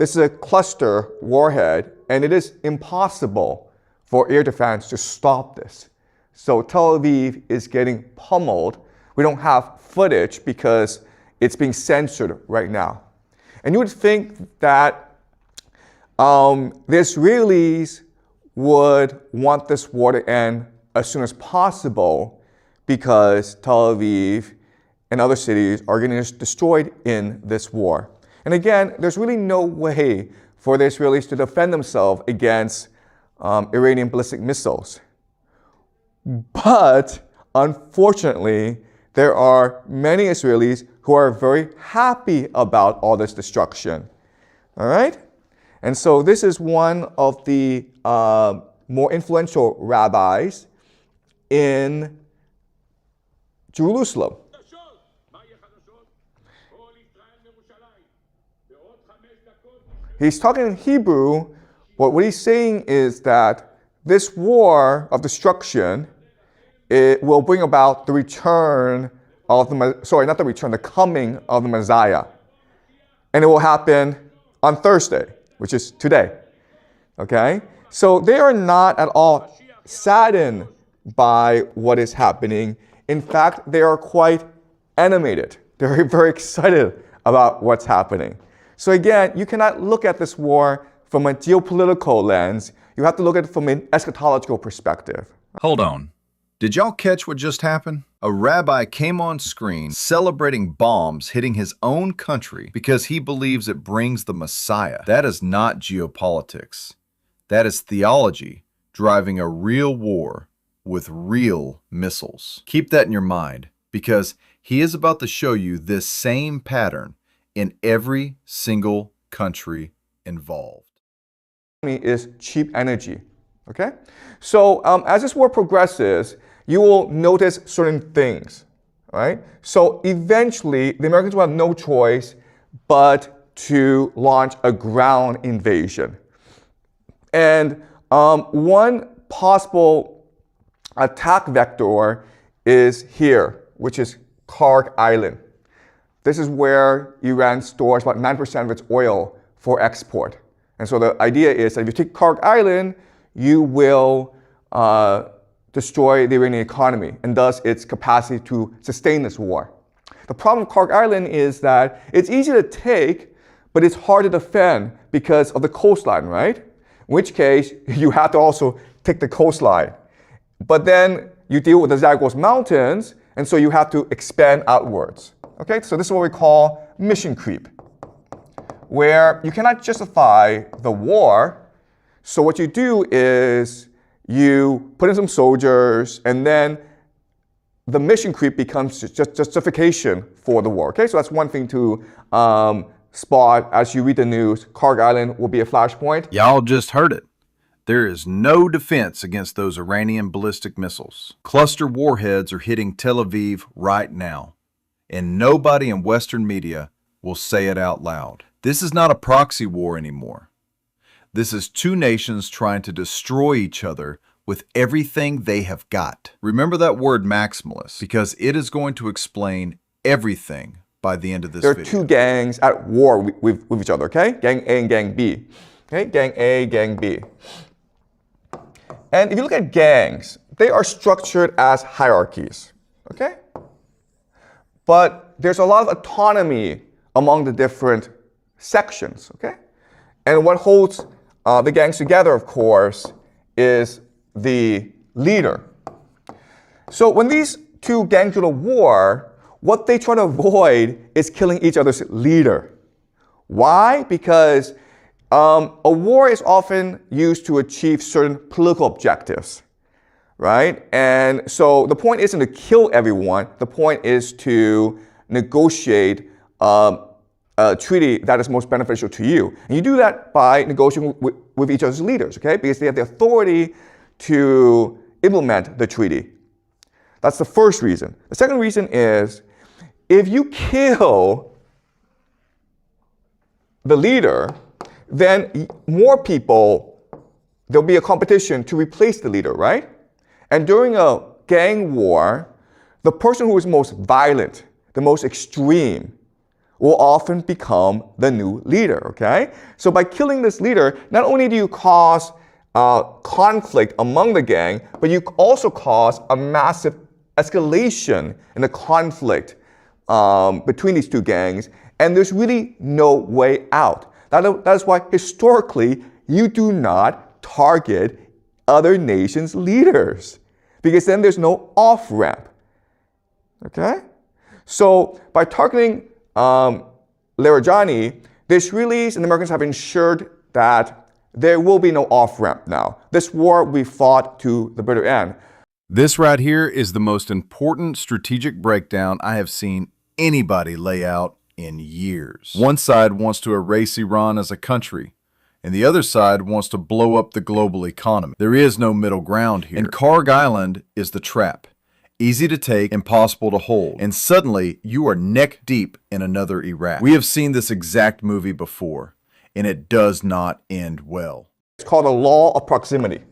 this is a cluster warhead, and it is impossible for air defense to stop this. So Tel Aviv is getting pummeled. We don't have footage because it's being censored right now. And you would think that the Israelis would want this war to end as soon as possible because Tel Aviv and other cities are getting destroyed in this war. And again, there's really no way for the Israelis to defend themselves against Iranian ballistic missiles. But unfortunately, there are many Israelis who are very happy about all this destruction. All right? And so this is one of the more influential rabbis in Jerusalem. He's talking in Hebrew, but what he's saying is that this war of destruction, it will bring about the return of the coming of the Messiah. And it will happen on Thursday, which is today. Okay? So they are not at all saddened by what is happening. In fact, they are quite animated. They're very excited about what's happening. So again, you cannot look at this war from a geopolitical lens. You have to look at it from an eschatological perspective. Hold on. Did y'all catch what just happened? A rabbi came on screen celebrating bombs hitting his own country because he believes it brings the Messiah. That is not geopolitics. That is theology driving a real war with real missiles. Keep that in your mind because he is about to show you this same pattern in every single country involved. Is cheap energy. Okay? So as this war progresses, you will notice certain things, right? So eventually, the Americans will have no choice but to launch a ground invasion. And one possible attack vector is here, which is Kharg Island. This is where Iran stores about 9% of its oil for export. And so the idea is that if you take Kharg Island, you will destroy the Iranian economy and thus its capacity to sustain this war. The problem with Kharg Island is that it's easy to take, but it's hard to defend because of the coastline, right? In which case, you have to also take the coastline. But then you deal with the Zagros Mountains, and so you have to expand outwards. Okay, so this is what we call mission creep, where you cannot justify the war. So what you do is you put in some soldiers, and then the mission creep becomes just justification for the war. Okay, so that's one thing to spot as you read the news. Kharg Island will be a flashpoint. Y'all just heard it. There is no defense against those Iranian ballistic missiles. Cluster warheads are hitting Tel Aviv right now, and nobody in Western media will say it out loud. This is not a proxy war anymore. This is two nations trying to destroy each other with everything they have got. Remember that word maximalist, because it is going to explain everything by the end of this video. There are two gangs at war with each other, okay? Gang A and Gang B. Okay, Gang A, Gang B. And if you look at gangs, they are structured as hierarchies, okay? But there's a lot of autonomy among the different sections, okay? And what holds the gangs together, of course, is the leader. So when these two gangs go to war, what they try to avoid is killing each other's leader. Why? Because a war is often used to achieve certain political objectives, right? And so the point isn't to kill everyone. The point is to negotiate a treaty that is most beneficial to you. And you do that by negotiating with each other's leaders, okay? Because they have the authority to implement the treaty. That's the first reason. The second reason is if you kill the leader, then more people, there'll be a competition to replace the leader, right? And during a gang war, the person who is most violent, the most extreme, will often become the new leader, okay? So by killing this leader, not only do you cause conflict among the gang, but you also cause a massive escalation in the conflict between these two gangs, and there's really no way out. That is why historically you do not target other nations' leaders, because then there's no off-ramp. Okay? So by targeting Larajani, the Israelis and the Americans have ensured that there will be no off-ramp now. This war we fought to the bitter end. This right here is the most important strategic breakdown I have seen anybody lay out in years. One side wants to erase Iran as a country, and the other side wants to blow up the global economy. There is no middle ground here. And Kharg Island is the trap. Easy to take, impossible to hold. And suddenly, you are neck deep in another Iraq. We have seen this exact movie before, and it does not end well. It's called the law of proximity.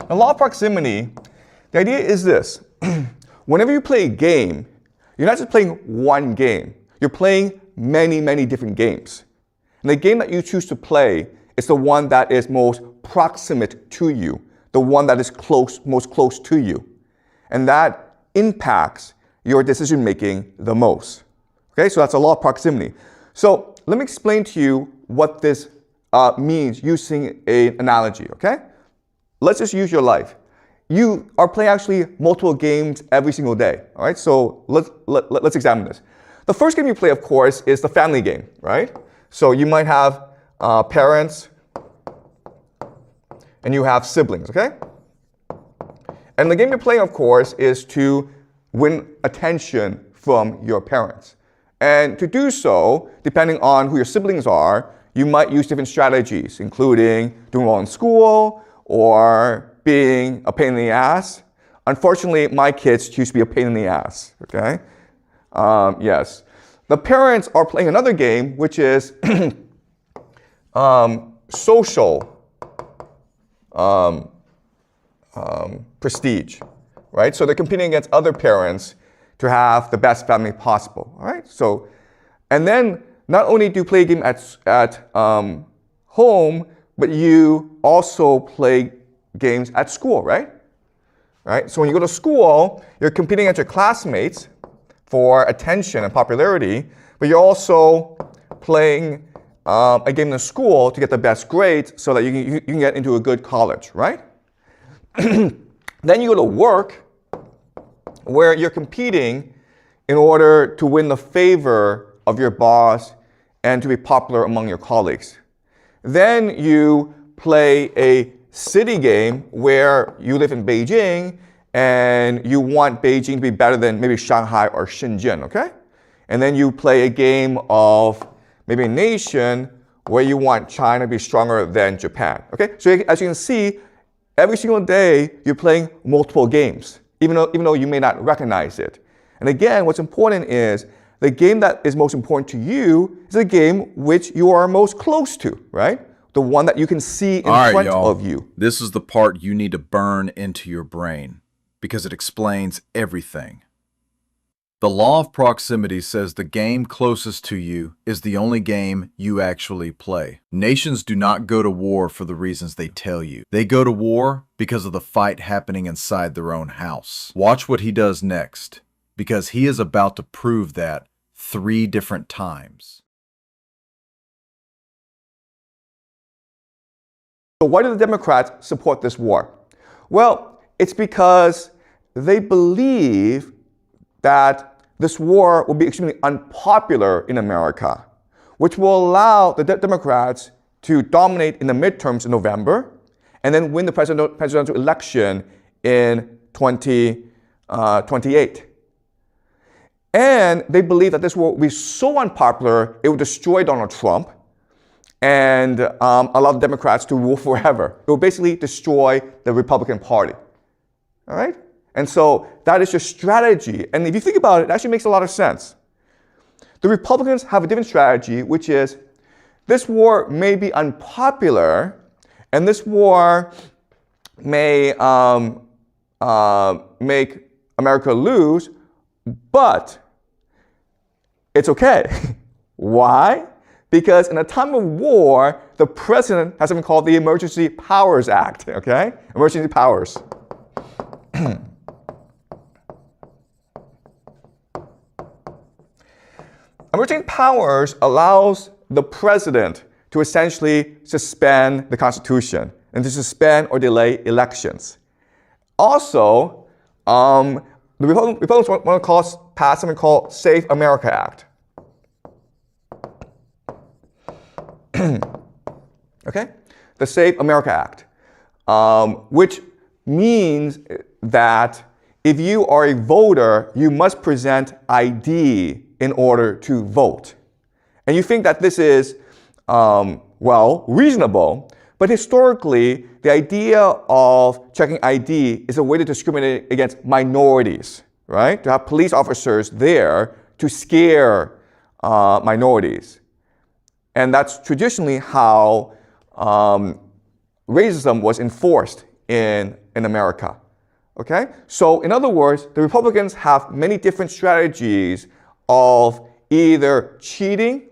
The law of proximity, the idea is this. Whenever you play a game, you're not just playing one game. You're playing many, many different games. And the game that you choose to play is the one that is most proximate to you, the one that is most close to you. And that impacts your decision making the most. Okay, so that's a law of proximity. So let me explain to you what this means using an analogy, okay? Let's just use your life. You are playing actually multiple games every single day, all right? So let's examine this. The first game you play, of course, is the family game, right? So you might have parents and you have siblings, okay? And the game you're playing, of course, is to win attention from your parents. And to do so, depending on who your siblings are, you might use different strategies, including doing well in school or being a pain in the ass. Unfortunately, my kids choose to be a pain in the ass, okay? Yes. The parents are playing another game, which is social prestige, right? So they're competing against other parents to have the best family possible, all right? So, and then not only do you play a game at home, but you also play games at school, right? Right? So when you go to school, you're competing against your classmates for attention and popularity, but you're also playing a game in the school to get the best grades so that you can get into a good college, right? Then you go to work where you're competing in order to win the favor of your boss and to be popular among your colleagues. Then you play a city game where you live in Beijing and you want Beijing to be better than maybe Shanghai or Shenzhen, okay? And then you play a game of maybe a nation where you want China to be stronger than Japan, okay? So as you can see, every single day you're playing multiple games, even though you may not recognize it. And again, what's important is the game that is most important to you is the game which you are most close to, right? The one that you can see in front of you. This is the part you need to burn into your brain because it explains everything. The law of proximity says the game closest to you is the only game you actually play. Nations do not go to war for the reasons they tell you. They go to war because of the fight happening inside their own house. Watch what he does next, because he is about to prove that 3 different times. So why do the Democrats support this war? Well, it's because they believe that this war will be extremely unpopular in America, which will allow the Democrats to dominate in the midterms in November and then win the presidential election in 2028. And they believe that this war will be so unpopular, it will destroy Donald Trump and allow the Democrats to rule forever. It will basically destroy the Republican Party. All right? And so that is your strategy. And if you think about it, it actually makes a lot of sense. The Republicans have a different strategy, which is this war may be unpopular, and this war may make America lose, but it's okay. Why? Because in a time of war, the president has something called the Emergency Powers Act, okay? Emergency powers. Emergency powers allows the president to essentially suspend the Constitution and to suspend or delay elections. Also, the Republicans want to pass something called Safe America Act. Okay? The Safe America Act, which means that if you are a voter, you must present ID in order to vote. And you think that this is, well, reasonable, but historically, the idea of checking ID is a way to discriminate against minorities, right? To have police officers there to scare minorities. And that's traditionally how racism was enforced in America. Okay? So in other words, the Republicans have many different strategies of either cheating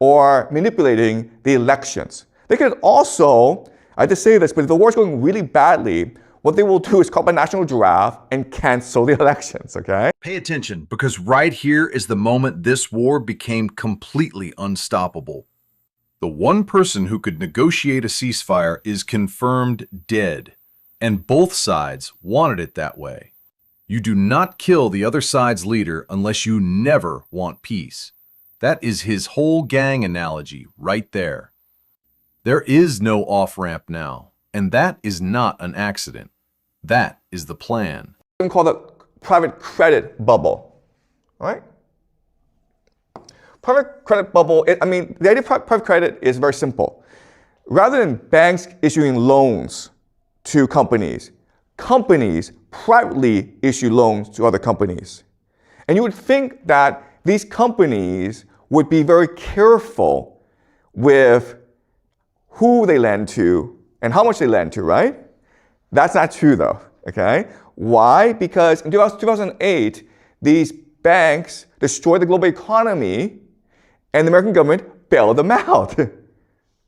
or manipulating the elections. They could also, I have to say this, but if the war is going really badly, what they will do is call up a national draft and cancel the elections, okay? Pay attention, because right here is the moment this war became completely unstoppable. The one person who could negotiate a ceasefire is confirmed dead, and both sides wanted it that way. You do not kill the other side's leader unless you never want peace. That is his whole gang analogy right there. There is no off-ramp now, and that is not an accident. That is the plan. We call it private credit bubble, right? Private credit bubble, the idea of private credit is very simple. Rather than banks issuing loans to companies, companies privately issue loans to other companies. And you would think that these companies would be very careful with who they lend to and how much they lend to, right? That's not true though, okay? Why? Because in 2008, these banks destroyed the global economy and the American government bailed them out,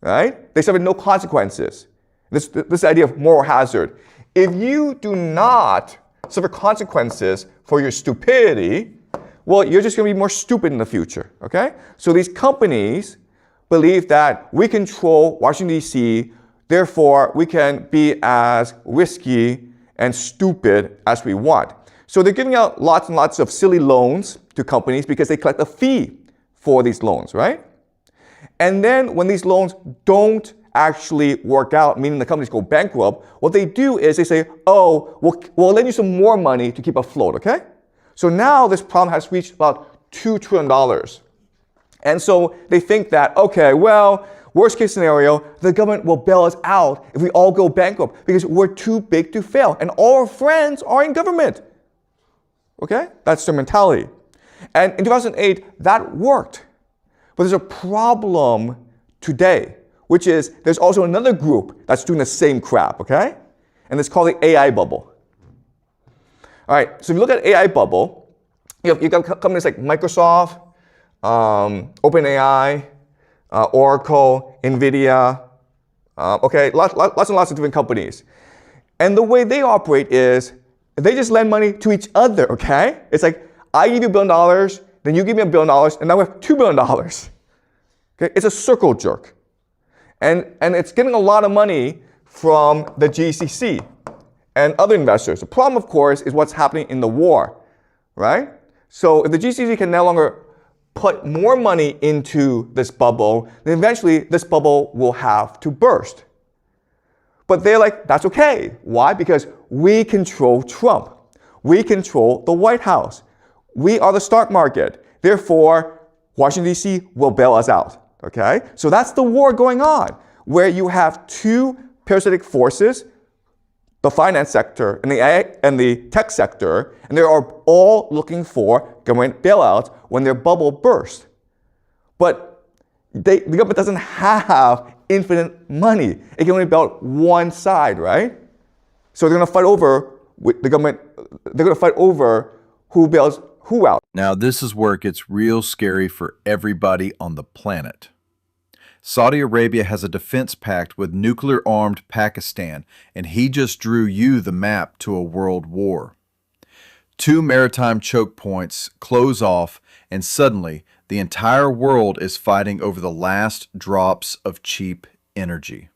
right? They suffered no consequences. This idea of moral hazard. If you do not suffer consequences for your stupidity, well, you're just going to be more stupid in the future, okay? So these companies believe that we control Washington, D.C., therefore we can be as risky and stupid as we want. So they're giving out lots and lots of silly loans to companies because they collect a fee for these loans, right? And then when these loans don't actually work out, meaning the companies go bankrupt, what they do is they say, oh, we'll lend you some more money to keep afloat, okay? So now this problem has reached about $2 trillion. And so they think that, okay, well, worst case scenario, the government will bail us out if we all go bankrupt because we're too big to fail. And all our friends are in government. Okay? That's their mentality. And in 2008, that worked. But there's a problem today, which is there's also another group that's doing the same crap, okay? And it's called the AI bubble. All right, so if you look at AI bubble, you've got companies like Microsoft, OpenAI, Oracle, NVIDIA, okay, lots and lots of different companies. And the way they operate is they just lend money to each other, okay? It's like, I give you $1 billion, then you give me $1 billion, and now we have $2 billion. Okay? It's a circle jerk. And it's getting a lot of money from the GCC and other investors. The problem, of course, is what's happening in the war, right? So if the GCC can no longer put more money into this bubble, then eventually this bubble will have to burst. But they're like, that's okay. Why? Because we control Trump. We control the White House. We are the stock market. Therefore, Washington, D.C. will bail us out. Okay? So that's the war going on, where you have two parasitic forces, the finance sector and the tech sector, and they are all looking for government bailouts when their bubble bursts. But the government doesn't have infinite money. It can only bail out one side, right? So they're going to fight over with the government they're going to fight over who bails who out. Now, this is where it gets real scary for everybody on the planet. Saudi Arabia has a defense pact with nuclear-armed Pakistan, and he just drew you the map to a world war. 2 maritime choke points close off, and suddenly the entire world is fighting over the last drops of cheap energy.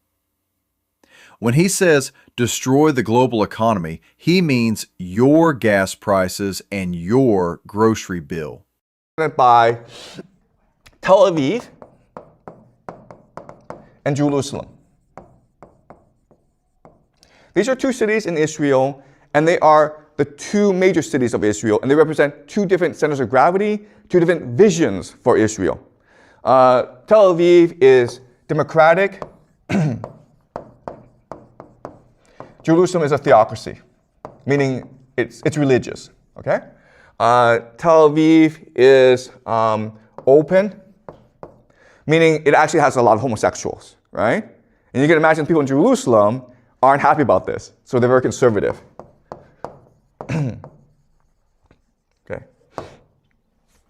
When he says destroy the global economy, he means your gas prices and your grocery bill. By Tel Aviv and Jerusalem. These are 2 cities in Israel, and they are the 2 major cities of Israel, and they represent 2 different centers of gravity, 2 different visions for Israel. Tel Aviv is democratic. Jerusalem is a theocracy, meaning it's religious, okay? Tel Aviv is open, meaning it actually has a lot of homosexuals, right? And you can imagine people in Jerusalem aren't happy about this, so they're very conservative.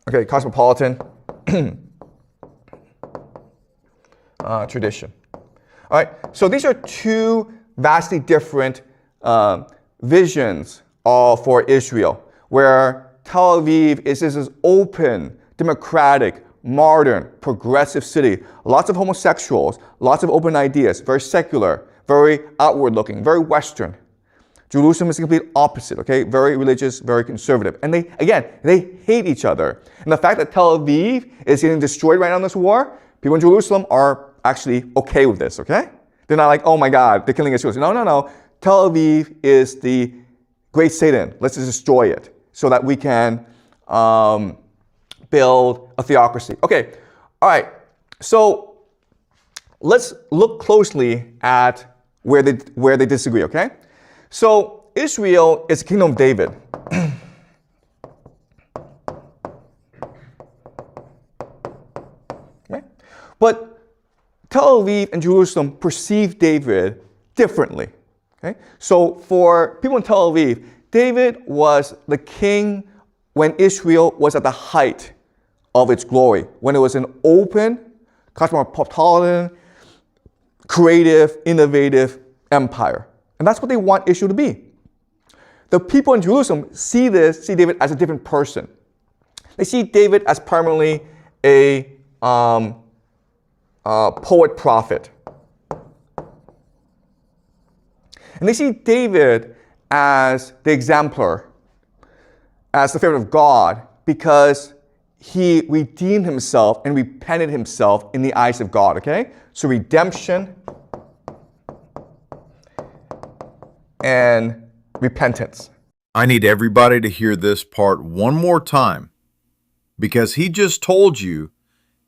Okay, cosmopolitan tradition. All right, so these are 2 vastly different visions for Israel, where Tel Aviv is this open, democratic, modern, progressive city. Lots of homosexuals, lots of open ideas, very secular, very outward-looking, very Western. Jerusalem is the complete opposite, okay? Very religious, very conservative. And they hate each other. And the fact that Tel Aviv is getting destroyed right now in this war, people in Jerusalem are actually okay with this, okay? They're not like, oh my God, they're killing Israelis. No. Tel Aviv is the great Satan. Let's just destroy it so that we can build a theocracy. Okay, all right. So let's look closely at where they disagree, okay? So Israel is the kingdom of David. Okay? But Tel Aviv and Jerusalem perceive David differently. Okay? So for people in Tel Aviv, David was the king when Israel was at the height of its glory, when it was an open, cosmopolitan, creative, innovative empire. And that's what they want Israel to be. The people in Jerusalem see David as a different person. They see David as primarily a poet prophet. And they see David as the exemplar, as the favorite of God, because he redeemed himself and repented himself in the eyes of God, okay? So redemption and repentance. I need everybody to hear this part one more time, because he just told you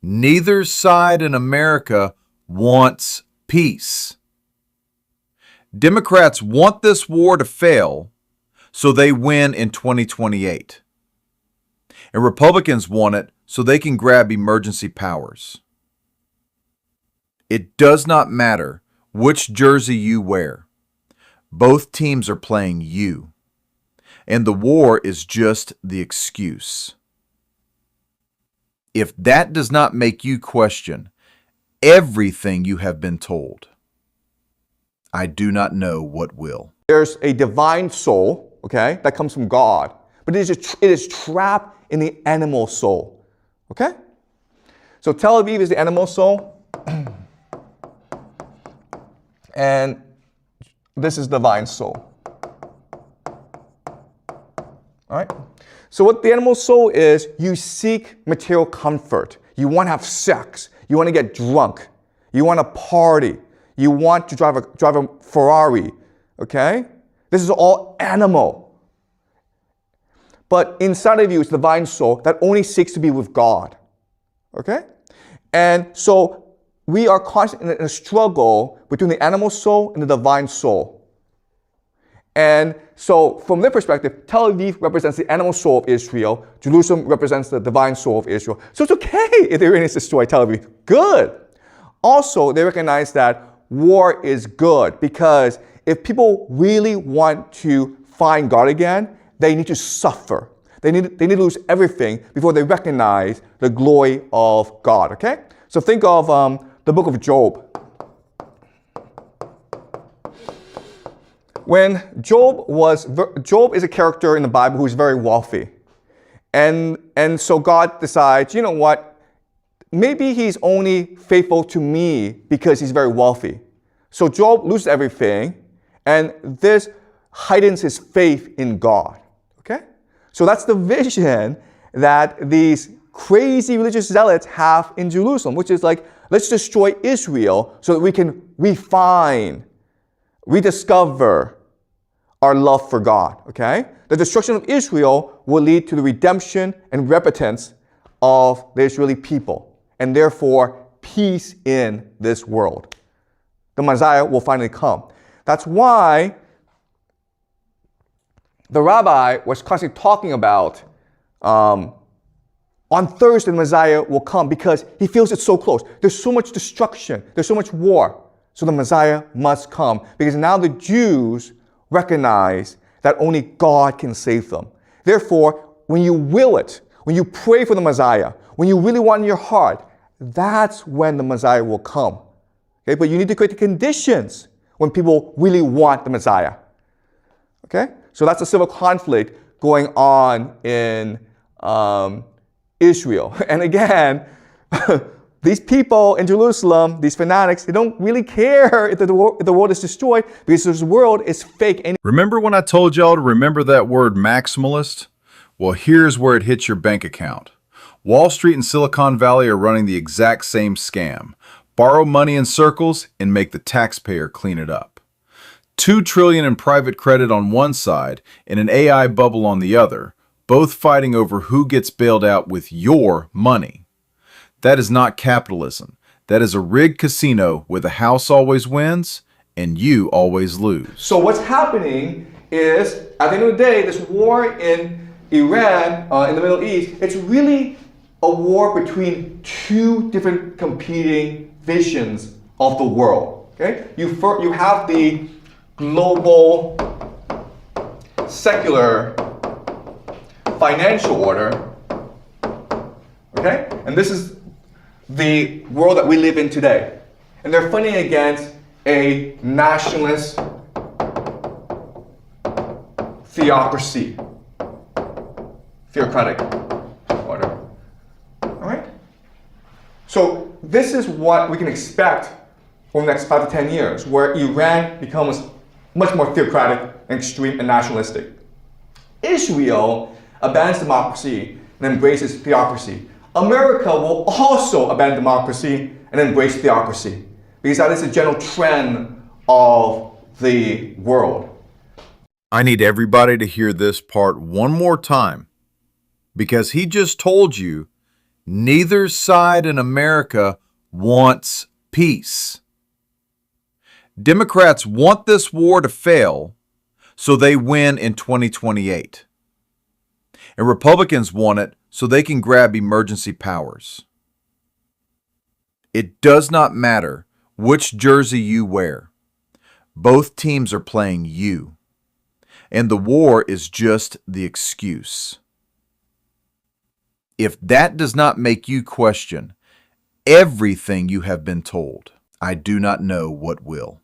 neither side in America wants peace. Democrats want this war to fail so they win in 2028. And Republicans want it so they can grab emergency powers. It does not matter which jersey you wear. Both teams are playing you. And the war is just the excuse. If that does not make you question everything you have been told, I do not know what will. There's a divine soul, okay, that comes from God, but it is trapped in the animal soul, okay? So Tel Aviv is the animal soul, and this is divine soul. All right? So what the animal soul is, you seek material comfort. You want to have sex. You want to get drunk. You want to party. You want to drive a Ferrari, okay? This is all animal. But inside of you is the divine soul that only seeks to be with God, okay? And so we are constantly in a struggle between the animal soul and the divine soul. And so from their perspective, Tel Aviv represents the animal soul of Israel. Jerusalem represents the divine soul of Israel. So it's okay if the Iranians destroy Tel Aviv. Good. Also, they recognize that war is good, because if people really want to find God again, they need to suffer. They need to lose everything before they recognize the glory of God, okay? So think of the book of Job. When Job is a character in the Bible who's very wealthy. And so God decides, you know what? Maybe he's only faithful to me because he's very wealthy. So Job loses everything, and this heightens his faith in God. Okay? So that's the vision that these crazy religious zealots have in Jerusalem, which is like, let's destroy Israel so that we can rediscover our love for God. Okay? The destruction of Israel will lead to the redemption and repentance of the Israeli people, and therefore peace in this world. The Messiah will finally come. That's why the rabbi was constantly talking about on Thursday the Messiah will come, because he feels it's so close. There's so much destruction. There's so much war. So the Messiah must come, because now the Jews recognize that only God can save them. Therefore, when you will it, when you pray for the Messiah, when you really want in your heart, that's when the Messiah will come. Okay? But you need to create the conditions when people really want the Messiah. Okay? So that's a civil conflict going on in Israel. And again, these people in Jerusalem, these fanatics, they don't really care if the world is destroyed, because this world is fake. Remember when I told y'all to remember that word maximalist? Well, here's where it hits your bank account. Wall Street and Silicon Valley are running the exact same scam. Borrow money in circles and make the taxpayer clean it up. $2 trillion in private credit on one side and an AI bubble on the other, both fighting over who gets bailed out with your money. That is not capitalism. That is a rigged casino where the house always wins and you always lose. So what's happening is, at the end of the day, this war in Iran, in the Middle East, it's really a war between two different competing visions of the world. Okay? You have the global secular financial order. Okay? And this is the world that we live in today. And they're fighting against a nationalist theocracy, theocratic order. All right? So this is what we can expect over the next 5 to 10 years, where Iran becomes much more theocratic and extreme and nationalistic. Israel abandons democracy and embraces theocracy. America will also abandon democracy and embrace theocracy, because that is the general trend of the world. I need everybody to hear this part one more time, because he just told you neither side in America wants peace. Democrats want this war to fail so they win in 2028. And Republicans want it so they can grab emergency powers. It does not matter which jersey you wear. Both teams are playing you. And the war is just the excuse. If that does not make you question everything you have been told, I do not know what will.